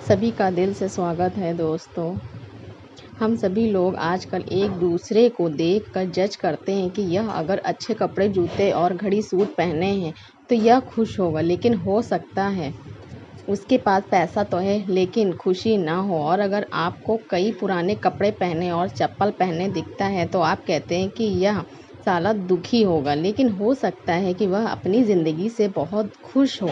सभी का दिल से स्वागत है दोस्तों। हम सभी लोग आजकल एक दूसरे को देखकर जज करते हैं कि यह अगर अच्छे कपड़े, जूते और घड़ी, सूट पहने हैं तो यह खुश होगा, लेकिन हो सकता है उसके पास पैसा तो है लेकिन खुशी ना हो। और अगर आपको कई पुराने कपड़े पहने और चप्पल पहने दिखता है तो आप कहते हैं कि यह साला दुखी होगा, लेकिन हो सकता है कि वह अपनी ज़िंदगी से बहुत खुश हो।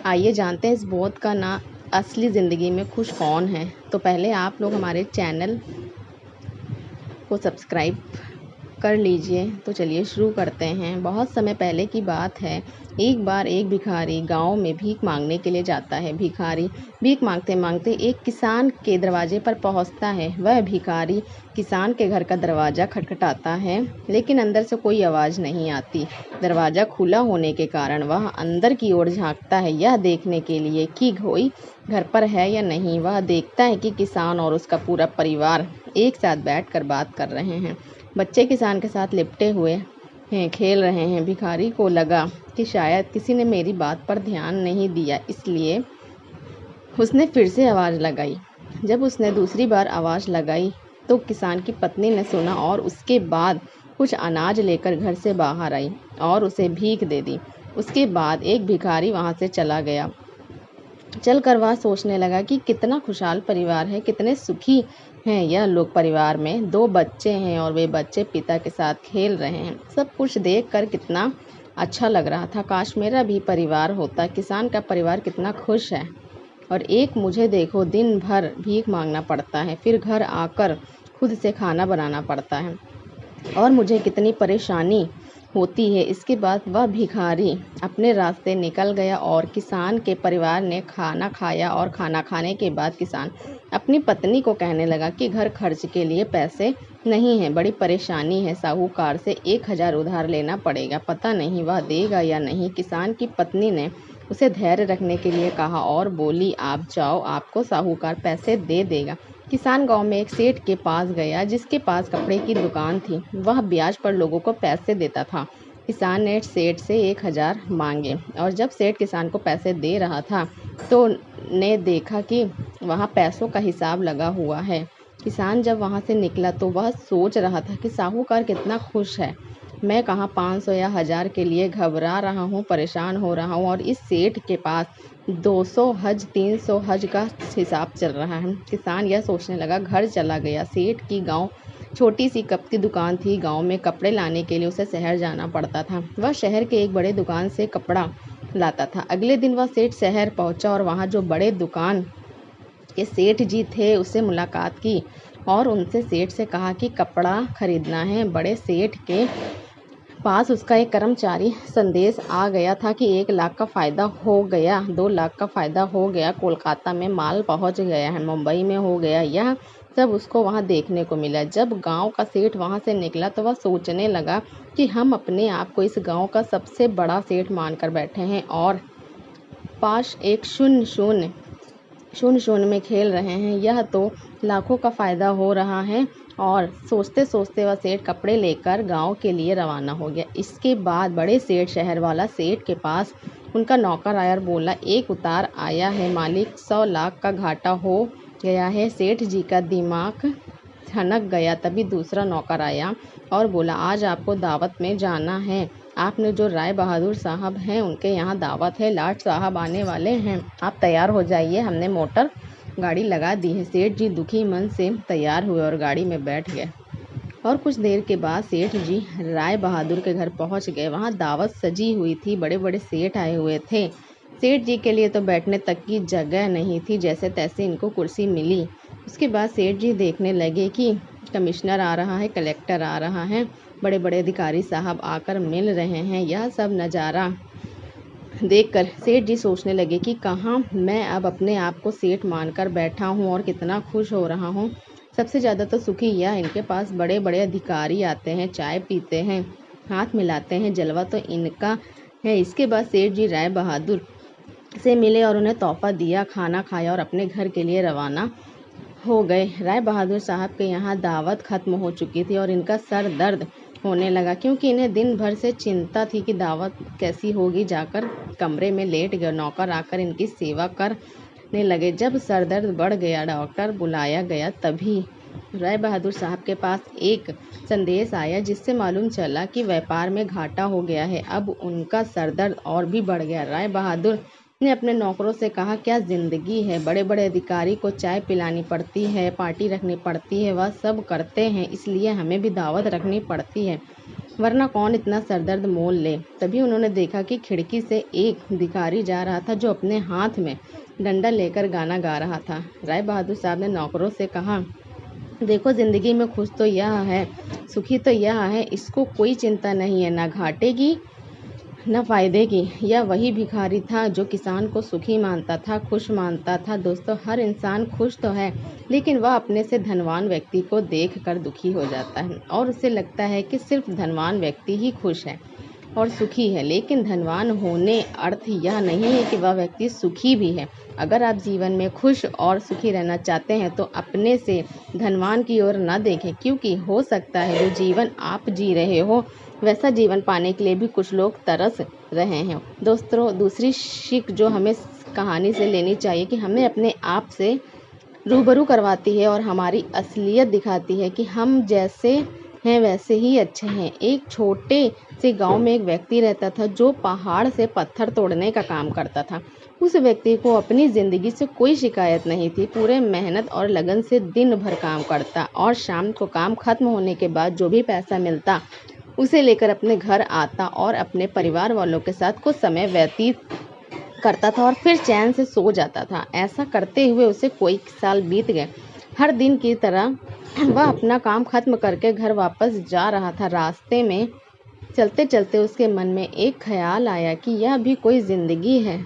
आइए जानते हैं इस बोध का ना असली ज़िंदगी में खुश कौन है। तो पहले आप लोग हमारे चैनल को सब्सक्राइब कर लीजिए। तो चलिए शुरू करते हैं। बहुत समय पहले की बात है। एक बार एक भिखारी गांव में भीख मांगने के लिए जाता है। भिखारी भीख मांगते मांगते एक किसान के दरवाजे पर पहुंचता है। वह भिखारी किसान के घर का दरवाज़ा खटखटाता है, लेकिन अंदर से कोई आवाज़ नहीं आती। दरवाज़ा खुला होने के कारण वह अंदर की ओर झांकता है, यह देखने के लिए कि कोई घर पर है या नहीं। वह देखता है कि किसान और उसका पूरा परिवार एक साथ बैठकर बात कर रहे हैं। बच्चे किसान के साथ लिपटे हुए हैं, खेल रहे हैं। भिखारी को लगा कि शायद किसी ने मेरी बात पर ध्यान नहीं दिया, इसलिए उसने फिर से आवाज़ लगाई। जब उसने दूसरी बार आवाज़ लगाई तो किसान की पत्नी ने सुना और उसके बाद कुछ अनाज लेकर घर से बाहर आई और उसे भीख दे दी। उसके बाद एक भिखारी वहाँ से चला गया। चलकर वह सोचने लगा कि कितना खुशहाल परिवार है, कितने सुखी हैं यह लोग। परिवार में 2 बच्चे हैं और वे बच्चे पिता के साथ खेल रहे हैं। सब कुछ देखकर कितना अच्छा लग रहा था। काश मेरा भी परिवार होता। किसान का परिवार कितना खुश है। और एक मुझे देखो, दिन भर भीख मांगना पड़ता है, फिर घर आकर खुद से खाना बनाना पड़ता है और मुझे कितनी परेशानी होती है। इसके बाद वह भिखारी अपने रास्ते निकल गया और किसान के परिवार ने खाना खाया। और खाना खाने के बाद किसान अपनी पत्नी को कहने लगा कि घर खर्च के लिए पैसे नहीं हैं, बड़ी परेशानी है, साहूकार से 1000 उधार लेना पड़ेगा, पता नहीं वह देगा या नहीं। किसान की पत्नी ने उसे धैर्य रखने के लिए कहा और बोली, आप जाओ, आपको साहूकार पैसे दे देगा। किसान गांव में एक सेठ के पास गया जिसके पास कपड़े की दुकान थी। वह ब्याज पर लोगों को पैसे देता था। किसान ने सेठ से 1000 मांगे और जब सेठ किसान को पैसे दे रहा था तो ने देखा कि वहाँ पैसों का हिसाब लगा हुआ है। किसान जब वहाँ से निकला तो वह सोच रहा था कि साहूकार कितना खुश है। मैं कहाँ 500 या 1000 के लिए घबरा रहा हूँ, परेशान हो रहा हूँ, और इस सेठ के पास 200 हज 300 हज का हिसाब चल रहा है। किसान यह सोचने लगा। घर चला गया। सेठ की गांव छोटी सी कप की दुकान थी। गांव में कपड़े लाने के लिए उसे शहर जाना पड़ता था। वह शहर के एक बड़े दुकान से कपड़ा लाता था। अगले दिन वह सेठ शहर पहुंचा और वहां जो बड़े दुकान के सेठ जी थे उससे मुलाकात की और उनसे सेठ से कहा कि कपड़ा खरीदना है। बड़े सेठ के पास उसका एक कर्मचारी संदेश आ गया था कि 1 लाख का फ़ायदा हो गया, 2 लाख का फ़ायदा हो गया, कोलकाता में माल पहुंच गया है, मुंबई में हो गया। यह सब उसको वहां देखने को मिला। जब गांव का सेठ वहां से निकला तो वह सोचने लगा कि हम अपने आप को इस गांव का सबसे बड़ा सेठ मानकर बैठे हैं और पास एक शून्य शून्य में खेल रहे हैं। यह तो लाखों का फ़ायदा हो रहा है। और सोचते सोचते वह सेठ कपड़े लेकर गांव के लिए रवाना हो गया। इसके बाद बड़े सेठ शहर वाला सेठ के पास उनका नौकर आया और बोला, एक उतार आया है मालिक, 100 लाख का घाटा हो गया है। सेठ जी का दिमाग ठनक गया। तभी दूसरा नौकर आया और बोला, आज आपको दावत में जाना है। आपने जो राय बहादुर साहब हैं उनके यहाँ दावत है, लाट साहब आने वाले हैं, आप तैयार हो जाइए, हमने मोटर गाड़ी लगा दी है। सेठ जी दुखी मन से तैयार हुए और गाड़ी में बैठ गए और कुछ देर के बाद सेठ जी राय बहादुर के घर पहुंच गए। वहां दावत सजी हुई थी, बड़े बड़े सेठ आए हुए थे। सेठ जी के लिए तो बैठने तक की जगह नहीं थी, जैसे तैसे इनको कुर्सी मिली। उसके बाद सेठ जी देखने लगे कि कमिश्नर आ रहा है, कलेक्टर आ रहा है, बड़े बड़े अधिकारी साहब आकर मिल रहे हैं। यह सब नज़ारा देखकर सेठ जी सोचने लगे कि कहाँ मैं अब अपने आप को सेठ मानकर बैठा हूँ और कितना खुश हो रहा हूँ। सबसे ज़्यादा तो सुखी यह, इनके पास बड़े बड़े अधिकारी आते हैं, चाय पीते हैं, हाथ मिलाते हैं, जलवा तो इनका है। इसके बाद सेठ जी राय बहादुर से मिले और उन्हें तोहफा दिया, खाना खाया और अपने घर के लिए रवाना हो गए। राय बहादुर साहब के यहाँ दावत खत्म हो चुकी थी और इनका सर दर्द होने लगा, क्योंकि इन्हें दिन भर से चिंता थी कि दावत कैसी होगी। जाकर कमरे में लेट गए। नौकर आकर इनकी सेवा कर ने लगे। जब सर दर्द बढ़ गया, डॉक्टर बुलाया गया, तभी राय बहादुर साहब के पास एक संदेश आया जिससे मालूम चला कि व्यापार में घाटा हो गया है। अब उनका सर दर्द और भी बढ़ गया। राय बहादुर ने अपने नौकरों से कहा, क्या जिंदगी है, बड़े बड़े अधिकारी को चाय पिलानी पड़ती है, पार्टी रखनी पड़ती है, वह सब करते हैं, इसलिए हमें भी दावत रखनी पड़ती है, वरना कौन इतना सरदर्द मोल ले। तभी उन्होंने देखा कि खिड़की से एक भिखारी जा रहा था जो अपने हाथ में डंडा लेकर गाना गा रहा था। राय बहादुर साहब ने नौकरों से कहा, देखो, जिंदगी में खुश तो यह है, सुखी तो यह है, इसको कोई चिंता नहीं है, ना घाटे की न फायदे की। यह वही भिखारी था जो किसान को सुखी मानता था, खुश मानता था। दोस्तों, हर इंसान खुश तो है, लेकिन वह अपने से धनवान व्यक्ति को देखकर दुखी हो जाता है और उसे लगता है कि सिर्फ धनवान व्यक्ति ही खुश है और सुखी है। लेकिन धनवान होने अर्थ यह नहीं है कि वह व्यक्ति सुखी भी है। अगर आप जीवन में खुश और सुखी रहना चाहते हैं तो अपने से धनवान की ओर न देखें, क्योंकि हो सकता है जो जीवन आप जी रहे हो वैसा जीवन पाने के लिए भी कुछ लोग तरस रहे हैं। दोस्तों, दूसरी सीख जो हमें कहानी से लेनी चाहिए कि हमें अपने आप से रूबरू करवाती है और हमारी असलियत दिखाती है कि हम जैसे हैं वैसे ही अच्छे हैं। एक छोटे से गांव में एक व्यक्ति रहता था जो पहाड़ से पत्थर तोड़ने का काम करता था। उस व्यक्ति को अपनी ज़िंदगी से कोई शिकायत नहीं थी। पूरे मेहनत और लगन से दिन भर काम करता और शाम को काम खत्म होने के बाद जो भी पैसा मिलता उसे लेकर अपने घर आता और अपने परिवार वालों के साथ कुछ समय व्यतीत करता था और फिर चैन से सो जाता था। ऐसा करते हुए उसे कई साल बीत गए। हर दिन की तरह वह अपना काम खत्म करके घर वापस जा रहा था। रास्ते में चलते चलते उसके मन में एक ख्याल आया कि यह भी कोई ज़िंदगी है।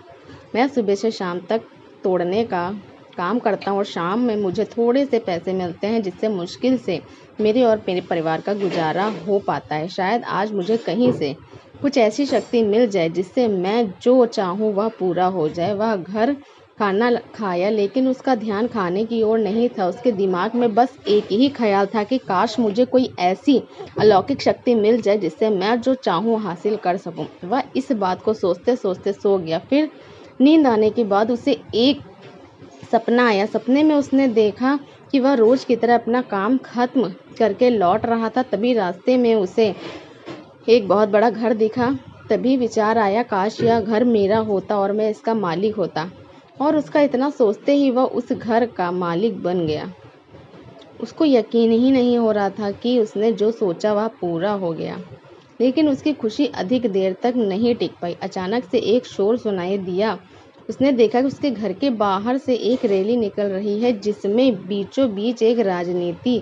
मैं सुबह से शाम तक तोड़ने का काम करता हूँ और शाम में मुझे थोड़े से पैसे मिलते हैं जिससे मुश्किल से मेरे और मेरे परिवार का गुजारा हो पाता है। शायद आज मुझे कहीं से कुछ ऐसी शक्ति मिल जाए जिससे मैं जो चाहूँ वह पूरा हो जाए। वह घर खाना खाया, लेकिन उसका ध्यान खाने की ओर नहीं था। उसके दिमाग में बस एक ही ख्याल था कि काश मुझे कोई ऐसी अलौकिक शक्ति मिल जाए जिससे मैं जो चाहूँ हासिल कर सकूँ। वह इस बात को सोचते सोचते सो गया। फिर नींद आने के बाद उसे एक सपना आया। सपने में उसने देखा कि वह रोज की तरह अपना काम खत्म करके लौट रहा था। तभी रास्ते में उसे एक बहुत बड़ा घर दिखा। तभी विचार आया, काश यह घर मेरा होता और मैं इसका मालिक होता। और उसका इतना सोचते ही वह उस घर का मालिक बन गया। उसको यकीन ही नहीं हो रहा था कि उसने जो सोचा वह पूरा हो गया। लेकिन उसकी खुशी अधिक देर तक नहीं टिक पाई। अचानक से एक शोर सुनाई दिया। उसने देखा कि उसके घर के बाहर से एक रैली निकल रही है जिसमें बीचों बीच एक राजनीति।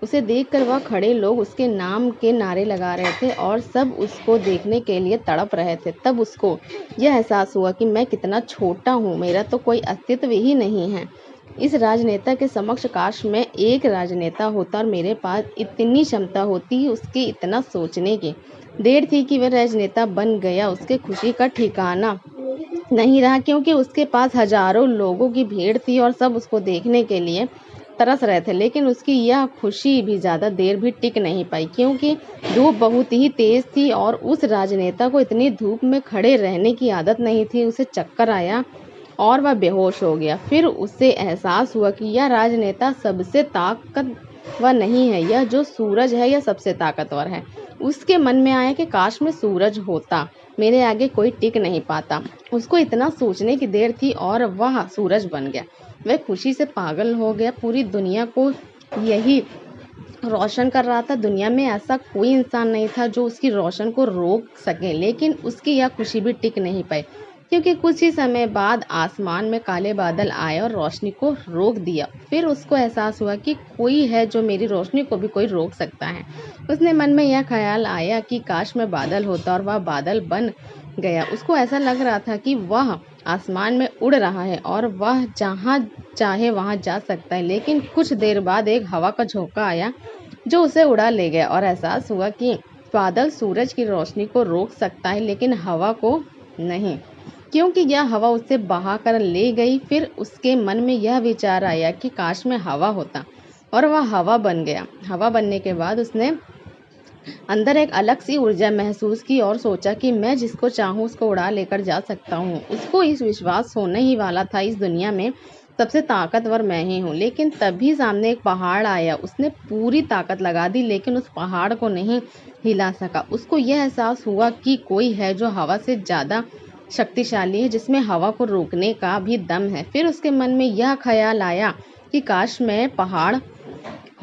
उसे देखकर वह खड़े लोग उसके नाम के नारे लगा रहे थे और सब उसको देखने के लिए तड़प रहे थे। तब उसको यह एहसास हुआ कि मैं कितना छोटा हूँ, मेरा तो कोई अस्तित्व ही नहीं है इस राजनेता के समक्ष। काश मैं एक राजनेता होता और मेरे पास इतनी क्षमता होती। उसके इतना सोचने की देर थी कि वह राजनेता बन गया। उसके खुशी का ठिकाना नहीं रहा, क्योंकि उसके पास हजारों लोगों की भीड़ थी और सब उसको देखने के लिए तरस रहे थे। लेकिन उसकी यह खुशी भी ज़्यादा देर भी टिक नहीं पाई, क्योंकि धूप बहुत ही तेज़ थी और उस राजनेता को इतनी धूप में खड़े रहने की आदत नहीं थी। उसे चक्कर आया और वह बेहोश हो गया। फिर उसे एहसास हुआ कि यह राजनेता सबसे ताकतवर नहीं है, यह जो सूरज है यह सबसे ताकतवर है। उसके मन में आया कि काश मैं सूरज होता, मेरे आगे कोई टिक नहीं पाता। उसको इतना सोचने की देर थी और वह सूरज बन गया। वह खुशी से पागल हो गया। पूरी दुनिया को यही रोशन कर रहा था। दुनिया में ऐसा कोई इंसान नहीं था जो उसकी रोशन को रोक सके। लेकिन उसकी यह खुशी भी टिक नहीं पाई, क्योंकि कुछ ही समय बाद आसमान में काले बादल आए और रोशनी को रोक दिया। फिर उसको एहसास हुआ कि कोई है जो मेरी रोशनी को भी कोई रोक सकता है। उसने मन में यह ख्याल आया कि काश मैं बादल होता, और वह बादल बन गया। उसको ऐसा लग रहा था कि वह आसमान में उड़ रहा है और वह जहाँ चाहे वहाँ जा सकता है। लेकिन कुछ देर बाद एक हवा का झोंका आया जो उसे उड़ा ले गया और एहसास हुआ कि बादल सूरज की रोशनी को रोक सकता है लेकिन हवा को नहीं, क्योंकि यह हवा उसे बहा कर ले गई। फिर उसके मन में यह विचार आया कि काश मैं हवा होता, और वह हवा बन गया। हवा बनने के बाद उसने अंदर एक अलग सी ऊर्जा महसूस की और सोचा कि मैं जिसको चाहूँ उसको उड़ा लेकर जा सकता हूँ। उसको इस विश्वास होने ही वाला था इस दुनिया में सबसे ताकतवर मैं ही हूँ। लेकिन तभी सामने एक पहाड़ आया। उसने पूरी ताकत लगा दी लेकिन उस पहाड़ को नहीं हिला सका। उसको यह एहसास हुआ कि कोई है जो हवा से ज़्यादा शक्तिशाली है, जिसमें हवा को रोकने का भी दम है। फिर उसके मन में यह ख्याल आया कि काश मैं पहाड़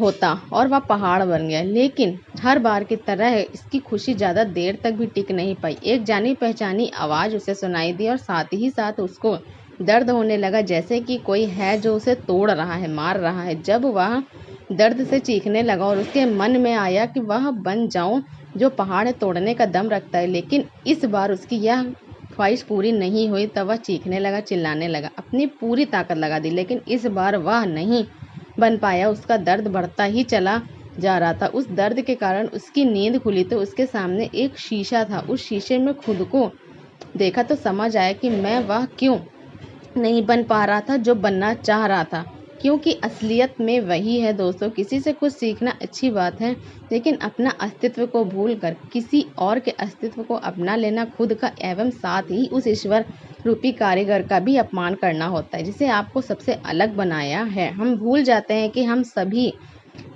होता, और वह पहाड़ बन गया। लेकिन हर बार की तरह इसकी खुशी ज़्यादा देर तक भी टिक नहीं पाई। एक जानी पहचानी आवाज़ उसे सुनाई दी और साथ ही साथ उसको दर्द होने लगा, जैसे कि कोई है जो उसे तोड़ रहा है, मार रहा है। जब वह दर्द से चीखने लगा और उसके मन में आया कि वह बन जाऊं जो पहाड़ तोड़ने का दम रखता है, लेकिन इस बार उसकी यह ख्वाहिश पूरी नहीं हुई। तब वह चीखने लगा, चिल्लाने लगा, अपनी पूरी ताकत लगा दी, लेकिन इस बार वह नहीं बन पाया। उसका दर्द बढ़ता ही चला जा रहा था। उस दर्द के कारण उसकी नींद खुली तो उसके सामने एक शीशा था। उस शीशे में खुद को देखा तो समझ आया कि मैं वह क्यों नहीं बन पा रहा था जो बनना चाह रहा था। क्योंकि असलियत में वही है दोस्तों, किसी से कुछ सीखना अच्छी बात है, लेकिन अपना अस्तित्व को भूलकर किसी और के अस्तित्व को अपना लेना खुद का एवं साथ ही उस ईश्वर रूपी कारीगर का भी अपमान करना होता है, जिसे आपको सबसे अलग बनाया है। हम भूल जाते हैं कि हम सभी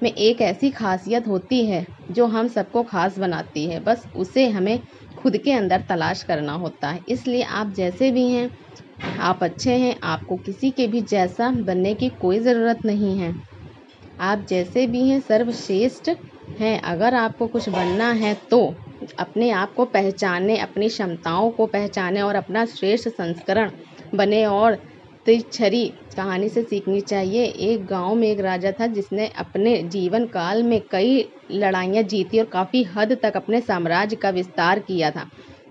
में एक ऐसी खासियत होती है जो हम सबको खास बनाती है, बस उसे हमें खुद के अंदर तलाश करना होता है। इसलिए आप जैसे भी हैं, आप अच्छे हैं। आपको किसी के भी जैसा बनने की कोई ज़रूरत नहीं है। आप जैसे भी हैं सर्वश्रेष्ठ हैं। अगर आपको कुछ बनना है तो अपने आप को पहचाने, अपनी क्षमताओं को पहचाने और अपना श्रेष्ठ संस्करण बने। और तिरछरी कहानी से सीखनी चाहिए। एक गांव में एक राजा था जिसने अपने जीवन काल में कई लड़ाइयाँ जीती और काफ़ी हद तक अपने साम्राज्य का विस्तार किया था।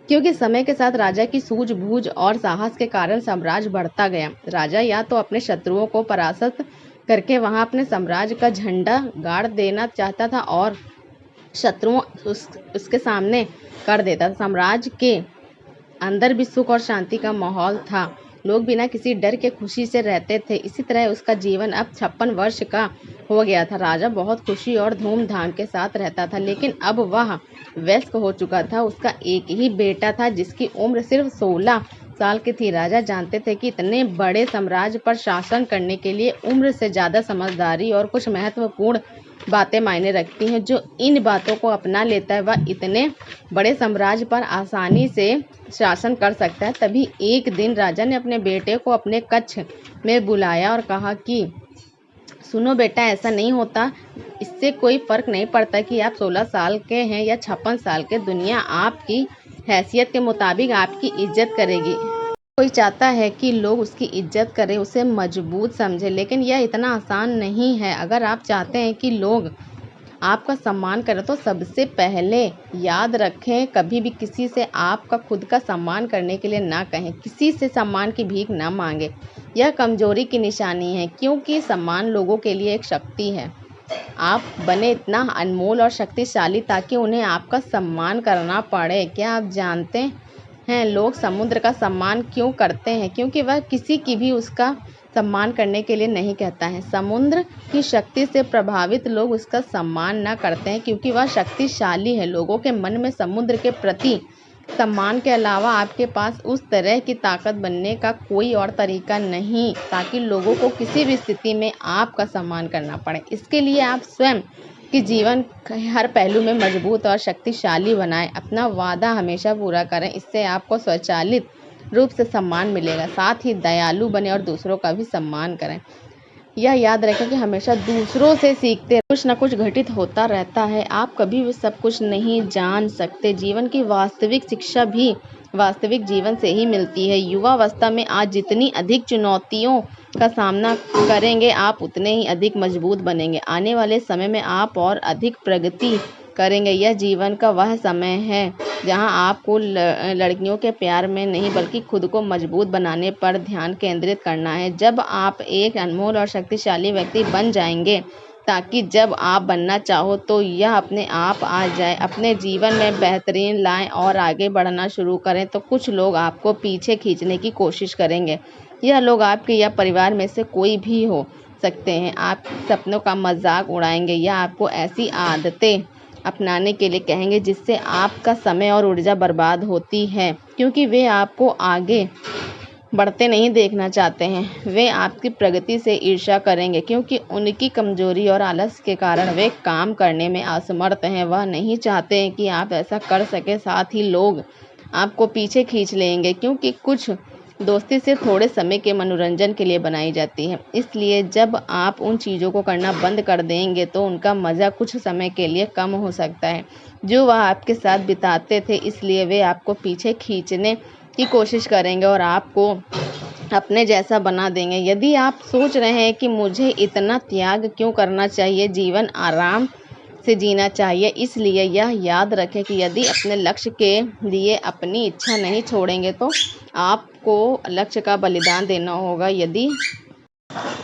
क्योंकि समय के साथ राजा की सूझबूझ और साहस के कारण साम्राज्य बढ़ता गया। राजा या तो अपने शत्रुओं को परास्त करके वहां अपने साम्राज्य का झंडा गाड़ देना चाहता था और शत्रुओं उसके सामने कर देता था। साम्राज्य के अंदर भी सुख और शांति का माहौल था। लोग बिना किसी डर के खुशी से रहते थे। इसी तरह उसका जीवन अब 56 वर्ष का हो गया था। राजा बहुत खुशी और धूमधाम के साथ रहता था, लेकिन अब वह वयस्क हो चुका था। उसका एक ही बेटा था जिसकी उम्र सिर्फ 16 साल की थी। राजा जानते थे कि इतने बड़े साम्राज्य पर शासन करने के लिए उम्र से ज़्यादा समझदारी और कुछ महत्वपूर्ण बातें मायने रखती हैं। जो इन बातों को अपना लेता है वह इतने बड़े साम्राज्य पर आसानी से शासन कर सकता है। तभी एक दिन राजा ने अपने बेटे को अपने कक्ष में बुलाया और कहा कि सुनो बेटा, ऐसा नहीं होता। इससे कोई फर्क नहीं पड़ता कि आप 16 साल के हैं या 56 साल के। दुनिया आपकी हैसियत के मुताबिक आपकी इज्जत करेगी। कोई चाहता है कि लोग उसकी इज्जत करें, उसे मजबूत समझें, लेकिन यह इतना आसान नहीं है। अगर आप चाहते हैं कि लोग आपका सम्मान करें तो सबसे पहले याद रखें, कभी भी किसी से आपका खुद का सम्मान करने के लिए ना कहें। किसी से सम्मान की भीख ना मांगे। यह कमजोरी की निशानी है, क्योंकि सम्मान लोगों के लिए एक शक्ति है। आप बने इतना अनमोल और शक्तिशाली ताकि उन्हें आपका सम्मान करना पड़े। क्या आप जानते हैं लोग समुद्र का सम्मान क्यों करते हैं? क्योंकि वह किसी की भी उसका सम्मान करने के लिए नहीं कहता है। समुद्र की शक्ति से प्रभावित लोग उसका सम्मान न करते हैं क्योंकि वह शक्तिशाली है। लोगों के मन में समुद्र के प्रति सम्मान के अलावा आपके पास उस तरह की ताकत बनने का कोई और तरीका नहीं ताकि लोगों को किसी भी स्थिति में आपका सम्मान करना पड़े। इसके लिए आप स्वयं कि जीवन हर पहलू में मजबूत और शक्तिशाली बनाएं। अपना वादा हमेशा पूरा करें, इससे आपको स्वचालित रूप से सम्मान मिलेगा। साथ ही दयालु बने और दूसरों का भी सम्मान करें। यह याद रखें कि हमेशा दूसरों से सीखते कुछ न कुछ घटित होता रहता है। आप कभी भी सब कुछ नहीं जान सकते। जीवन की वास्तविक शिक्षा भी वास्तविक जीवन से ही मिलती है। युवावस्था में आज जितनी अधिक चुनौतियों का सामना करेंगे, आप उतने ही अधिक मजबूत बनेंगे। आने वाले समय में आप और अधिक प्रगति करेंगे। यह जीवन का वह समय है जहां आपको लड़कियों के प्यार में नहीं बल्कि खुद को मजबूत बनाने पर ध्यान केंद्रित करना है। जब आप एक अनमोल और शक्तिशाली व्यक्ति बन जाएंगे ताकि जब आप बनना चाहो तो यह अपने आप आ जाए। अपने जीवन में बेहतरीन लाएं और आगे बढ़ना शुरू करें तो कुछ लोग आपको पीछे खींचने की कोशिश करेंगे। यह लोग आपके या परिवार में से कोई भी हो सकते हैं। आप सपनों का मजाक उड़ाएंगे या आपको ऐसी आदतें अपनाने के लिए कहेंगे, जिससे आपका समय और ऊर्जा बर्बाद होती है, क्योंकि वे आपको आगे बढ़ते नहीं देखना चाहते हैं। वे आपकी प्रगति से ईर्ष्या करेंगे, क्योंकि उनकी कमजोरी और आलस के कारण वे काम करने में असमर्थ हैं। वह नहीं चाहते हैं कि आप ऐसा कर सके। साथ ही लोग आपको पीछे खींच लेंगे, क्योंकि कुछ दोस्ती सिर्फ थोड़े समय के मनोरंजन के लिए बनाई जाती है। इसलिए जब आप उन चीज़ों को करना बंद कर देंगे तो उनका मज़ा कुछ समय के लिए कम हो सकता है जो वह आपके साथ बिताते थे। इसलिए वे आपको पीछे खींचने की कोशिश करेंगे और आपको अपने जैसा बना देंगे। यदि आप सोच रहे हैं कि मुझे इतना त्याग क्यों करना चाहिए, जीवन आराम से जीना चाहिए, इसलिए यह याद रखें कि यदि अपने लक्ष्य के लिए अपनी इच्छा नहीं छोड़ेंगे तो आपको लक्ष्य का बलिदान देना होगा। यदि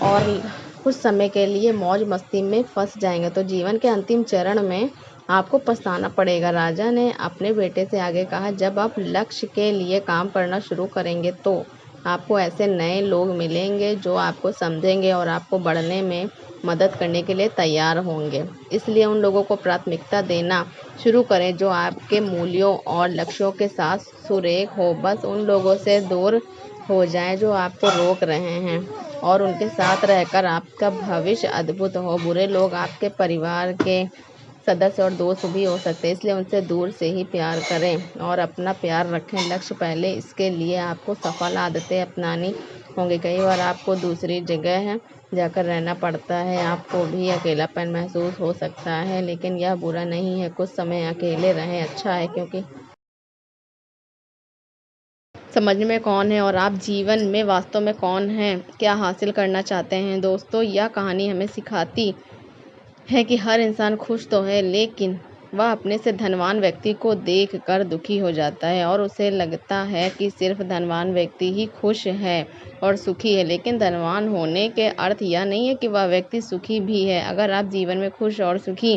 और कुछ समय के लिए मौज मस्ती में फंस जाएंगे तो जीवन के अंतिम चरण में आपको पछताना पड़ेगा। राजा ने अपने बेटे से आगे कहा, जब आप लक्ष्य के लिए काम करना शुरू करेंगे तो आपको ऐसे नए लोग मिलेंगे जो आपको समझेंगे और आपको बढ़ने में मदद करने के लिए तैयार होंगे। इसलिए उन लोगों को प्राथमिकता देना शुरू करें जो आपके मूल्यों और लक्ष्यों के साथ सुरेख हो। बस उन लोगों से दूर हो जाएं जो आपको रोक रहे हैं और उनके साथ रहकर आपका भविष्य अद्भुत हो। बुरे लोग आपके परिवार के सदस्य और दोस्त भी हो सकते हैं, इसलिए उनसे दूर से ही प्यार करें और अपना प्यार रखें लक्ष्य पहले। इसके लिए आपको सफल आदतें अपनानी होंगी। कई बार आपको दूसरी जगह जाकर रहना पड़ता है, आपको भी अकेलापन महसूस हो सकता है, लेकिन यह बुरा नहीं है। कुछ समय अकेले रहें अच्छा है, क्योंकि समझ में कौन है और आप जीवन में वास्तव में कौन हैं, क्या हासिल करना चाहते हैं। दोस्तों, यह कहानी हमें सिखाती है कि हर इंसान खुश तो है, लेकिन वह अपने से धनवान व्यक्ति को देख कर दुखी हो जाता है और उसे लगता है कि सिर्फ धनवान व्यक्ति ही खुश है और सुखी है। लेकिन धनवान होने के अर्थ यह नहीं है कि वह व्यक्ति सुखी भी है। अगर आप जीवन में खुश और सुखी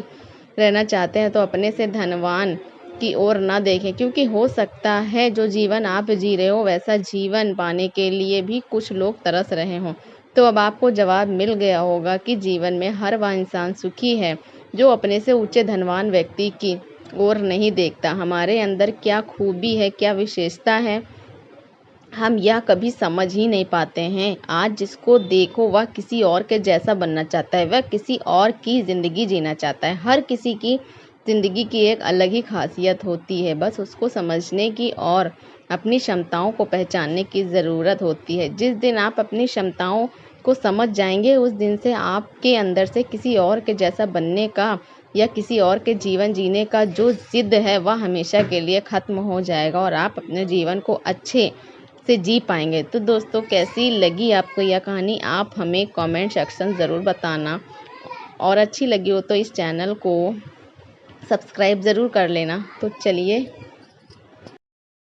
रहना चाहते हैं तो अपने से धनवान की ओर ना देखें, क्योंकि हो सकता है जो जीवन आप जी रहे हो वैसा जीवन पाने के लिए भी कुछ लोग तरस रहे हों। तो अब आपको जवाब मिल गया होगा कि जीवन में हर वह इंसान सुखी है जो अपने से ऊंचे धनवान व्यक्ति की ओर नहीं देखता। हमारे अंदर क्या खूबी है, क्या विशेषता है, हम यह कभी समझ ही नहीं पाते हैं। आज जिसको देखो वह किसी और के जैसा बनना चाहता है, वह किसी और की ज़िंदगी जीना चाहता है। हर किसी की ज़िंदगी की एक अलग ही खासियत होती है, बस उसको समझने की और अपनी क्षमताओं को पहचानने की ज़रूरत होती है। जिस दिन आप अपनी क्षमताओं को समझ जाएंगे उस दिन से आपके अंदर से किसी और के जैसा बनने का या किसी और के जीवन जीने का जो ज़िद है वह हमेशा के लिए ख़त्म हो जाएगा और आप अपने जीवन को अच्छे से जी पाएंगे। तो दोस्तों, कैसी लगी आपको यह कहानी, आप हमें कमेंट सेक्शन ज़रूर बताना और अच्छी लगी हो तो इस चैनल को सब्सक्राइब ज़रूर कर लेना। तो चलिए